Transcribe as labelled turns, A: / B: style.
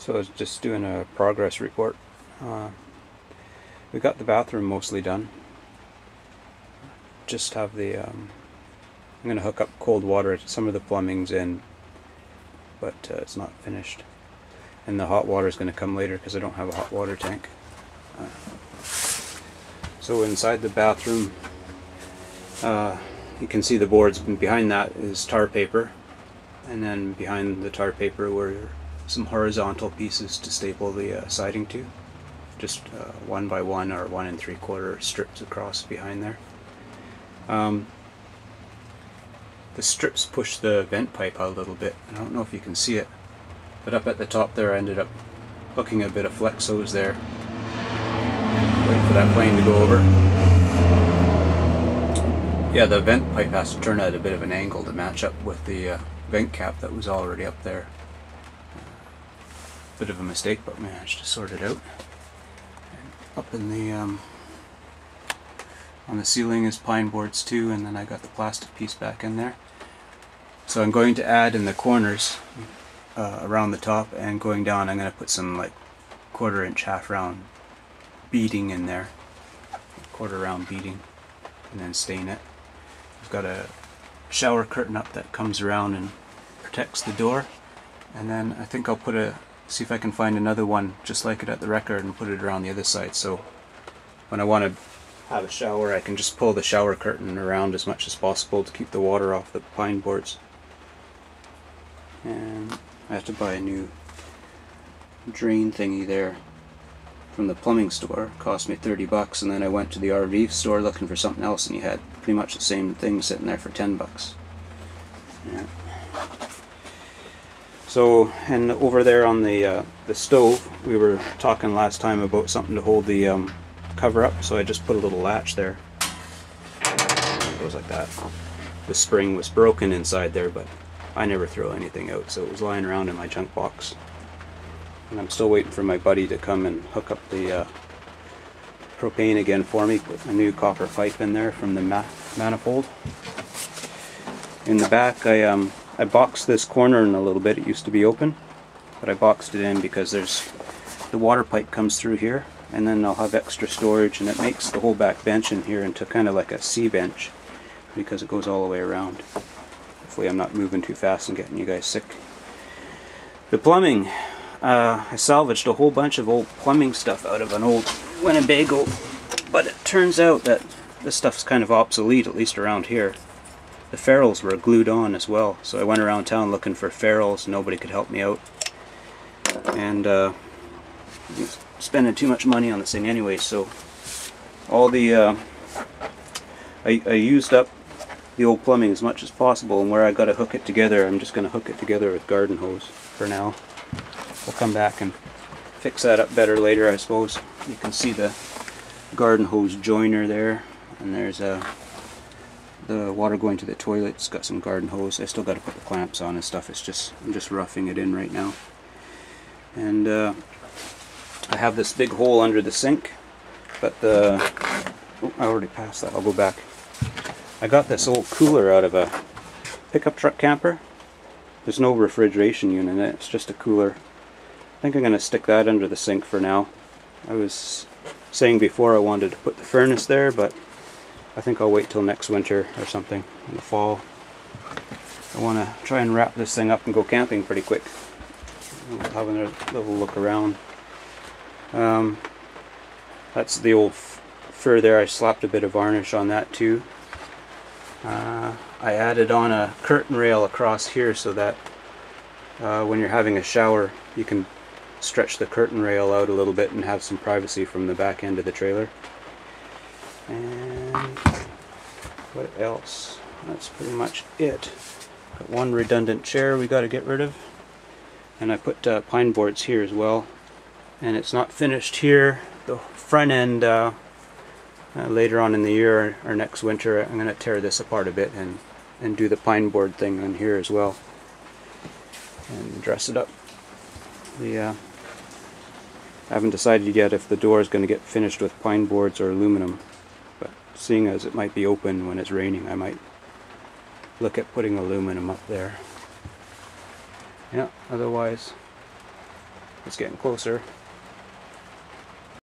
A: So I was just doing a progress report. We got the bathroom mostly done. Just have the I'm going to hook up cold water. Some of the plumbing's in, but it's not finished. And the hot water is going to come later because I don't have a hot water tank. So inside the bathroom, you can see the boards, and behind that is tar paper, and then behind the tar paper were some horizontal pieces to staple the siding to, just 1 by 1 or 1 3/4 strips across behind there. The strips push the vent pipe out a little bit. I don't know if you can see it, but up at the top there I ended up hooking a bit of flex hose there, waiting for that plane to go over. Yeah, the vent pipe has to turn at a bit of an angle to match up with the vent cap that was already up there. Bit of a mistake, but managed to sort it out. And up in the on the ceiling is pine boards too, and then I got the plastic piece back in there. So I'm going to add in the corners around the top, and going down I'm going to put some like 1/4 inch half round beading in there, 1/4 round beading, and then stain it. I've got a shower curtain up that comes around and protects the door, and then I think I'll see if I can find another one just like it at the record and put it around the other side, so when I want to have a shower I can just pull the shower curtain around as much as possible to keep the water off the pine boards. And I have to buy a new drain thingy there from the plumbing store. It cost me 30 bucks, and then I went to the RV store looking for something else, and you had pretty much the same thing sitting there for 10 bucks. Yeah. So, and over there on the stove, we were talking last time about something to hold the cover up, so I just put a little latch there. It goes like that. The spring was broken inside there, but I never throw anything out, so it was lying around in my junk box. And I'm still waiting for my buddy to come and hook up the propane again for me, put a new copper pipe in there from the manifold. In the back I boxed this corner in a little bit. It used to be open, but I boxed it in because the water pipe comes through here, and then I'll have extra storage, and it makes the whole back bench in here into kind of like a C bench because it goes all the way around. Hopefully I'm not moving too fast and getting you guys sick. The plumbing, I salvaged a whole bunch of old plumbing stuff out of an old Winnebago, but it turns out that this stuff's kind of obsolete, at least around here. The ferrules were glued on as well, so I went around town looking for ferrules. Nobody could help me out, and spending too much money on this thing anyway. So all the I used up the old plumbing as much as possible, and where I got to hook it together, I'm just going to hook it together with garden hose for now. We'll come back and fix that up better later, I suppose. You can see the garden hose joiner there, and there's the water going to the toilet. It's got some garden hose. I still got to put the clamps on and stuff. I'm just roughing it in right now. And I have this big hole under the sink, but I already passed that. I'll go back. I got this old cooler out of a pickup truck camper. There's no refrigeration unit in it. It's just a cooler. I think I'm going to stick that under the sink for now. I was saying before I wanted to put the furnace there, but I think I'll wait till next winter or something in the fall. I want to try and wrap this thing up and go camping pretty quick. Have a little look around. That's the old fur there. I slapped a bit of varnish on that too. I added on a curtain rail across here so that when you're having a shower you can stretch the curtain rail out a little bit and have some privacy from the back end of the trailer. And what else? That's pretty much it. Got one redundant chair we got to get rid of, and I put pine boards here as well, and it's not finished here. The front end later on in the year or next winter I'm going to tear this apart a bit and do the pine board thing on here as well and dress it up. I haven't decided yet if the door is going to get finished with pine boards or aluminum, but seeing as it might be open when it's raining, I might look at putting aluminum up there. Yeah, otherwise It's getting closer.